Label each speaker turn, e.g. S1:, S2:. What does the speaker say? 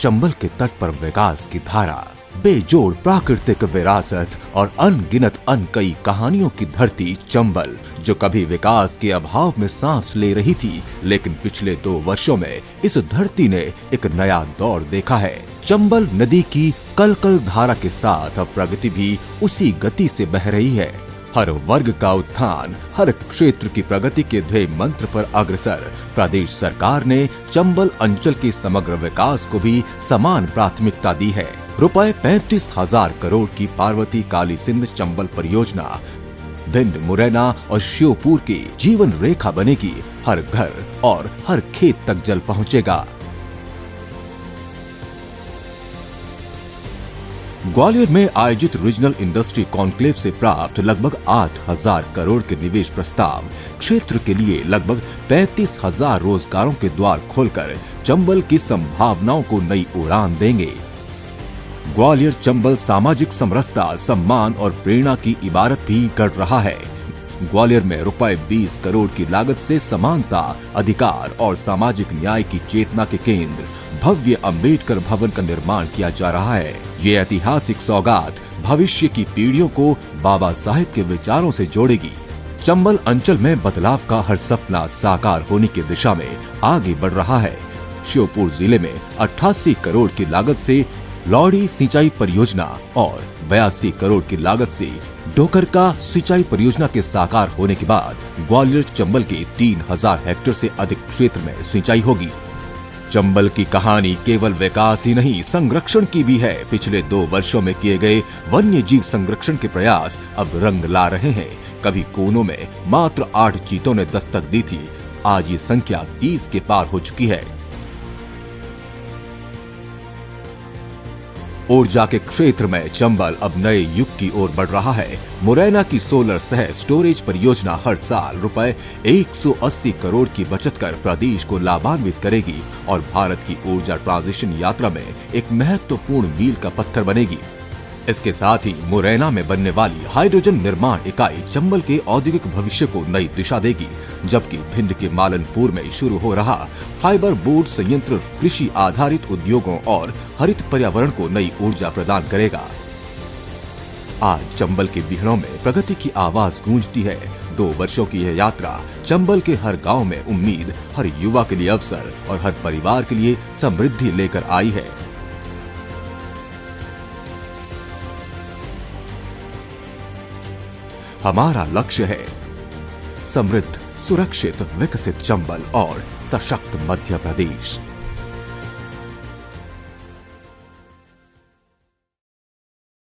S1: चंबल के तट पर विकास की धारा, बेजोड़ प्राकृतिक विरासत और अनगिनत अनकई कहानियों की धरती चंबल, जो कभी विकास के अभाव में सांस ले रही थी, लेकिन पिछले 2 वर्षों में इस धरती ने एक नया दौर देखा है। चंबल नदी की कलकल धारा के साथ अब प्रगति भी उसी गति से बह रही है। हर वर्ग का उत्थान, हर क्षेत्र की प्रगति के ध्येय मंत्र पर अग्रसर प्रदेश सरकार ने चंबल अंचल के समग्र विकास को भी समान प्राथमिकता दी है। रुपए 35,000 करोड़ की पार्वती काली सिंध चंबल परियोजना भिंड, मुरैना और श्योपुर की जीवन रेखा बनेगी। हर घर और हर खेत तक जल पहुंचेगा। ग्वालियर में आयोजित रीजनल इंडस्ट्री कॉन्क्लेव से प्राप्त लगभग 8,000 करोड़ के निवेश प्रस्ताव क्षेत्र के लिए लगभग 35,000 रोजगारों के द्वार खोलकर चंबल की संभावनाओं को नई उड़ान देंगे। ग्वालियर चंबल सामाजिक समरसता, सम्मान और प्रेरणा की इबारत भी गढ़ रहा है। ग्वालियर में रुपए 20 करोड़ की लागत से समानता, अधिकार और सामाजिक न्याय की चेतना के केंद्र भव्य अंबेडकर भवन का निर्माण किया जा रहा है। ये ऐतिहासिक सौगात भविष्य की पीढ़ियों को बाबा साहेब के विचारों से जोड़ेगी। चंबल अंचल में बदलाव का हर सपना साकार होने की दिशा में आगे बढ़ रहा है। श्योपुर जिले में 88 करोड़ की लागत से लौड़ी सिंचाई परियोजना और 82 करोड़ की लागत से डोकरका सिंचाई परियोजना के साकार होने के बाद ग्वालियर चंबल के 3000 हेक्टेयर से अधिक क्षेत्र में सिंचाई होगी। चंबल की कहानी केवल विकास ही नहीं, संरक्षण की भी है। पिछले 2 वर्षों में किए गए वन्य जीव संरक्षण के प्रयास अब रंग ला रहे हैं। कभी कोनों में मात्र 8 चीतों ने दस्तक दी थी, आज ये संख्या 30 के पार हो चुकी है। ऊर्जा के क्षेत्र में चंबल अब नए युग की ओर बढ़ रहा है। मुरैना की सोलर सह स्टोरेज परियोजना हर साल रुपए 180 करोड़ की बचत कर प्रदेश को लाभान्वित करेगी और भारत की ऊर्जा ट्रांजिशन यात्रा में एक महत्वपूर्ण मील का पत्थर बनेगी। इसके साथ ही मुरैना में बनने वाली हाइड्रोजन निर्माण इकाई चंबल के औद्योगिक भविष्य को नई दिशा देगी, जबकि भिंड के मालनपुर में शुरू हो रहा फाइबर बोर्ड संयंत्र कृषि आधारित उद्योगों और हरित पर्यावरण को नई ऊर्जा प्रदान करेगा। आज चंबल के बिहड़ों में प्रगति की आवाज गूंजती है। 2 वर्षों की यह यात्रा चंबल के हर गांव में उम्मीद, हर युवा के लिए अवसर और हर परिवार के लिए समृद्धि लेकर आई है। हमारा लक्ष्य है समृद्ध, सुरक्षित, विकसित चंबल और सशक्त मध्य प्रदेश।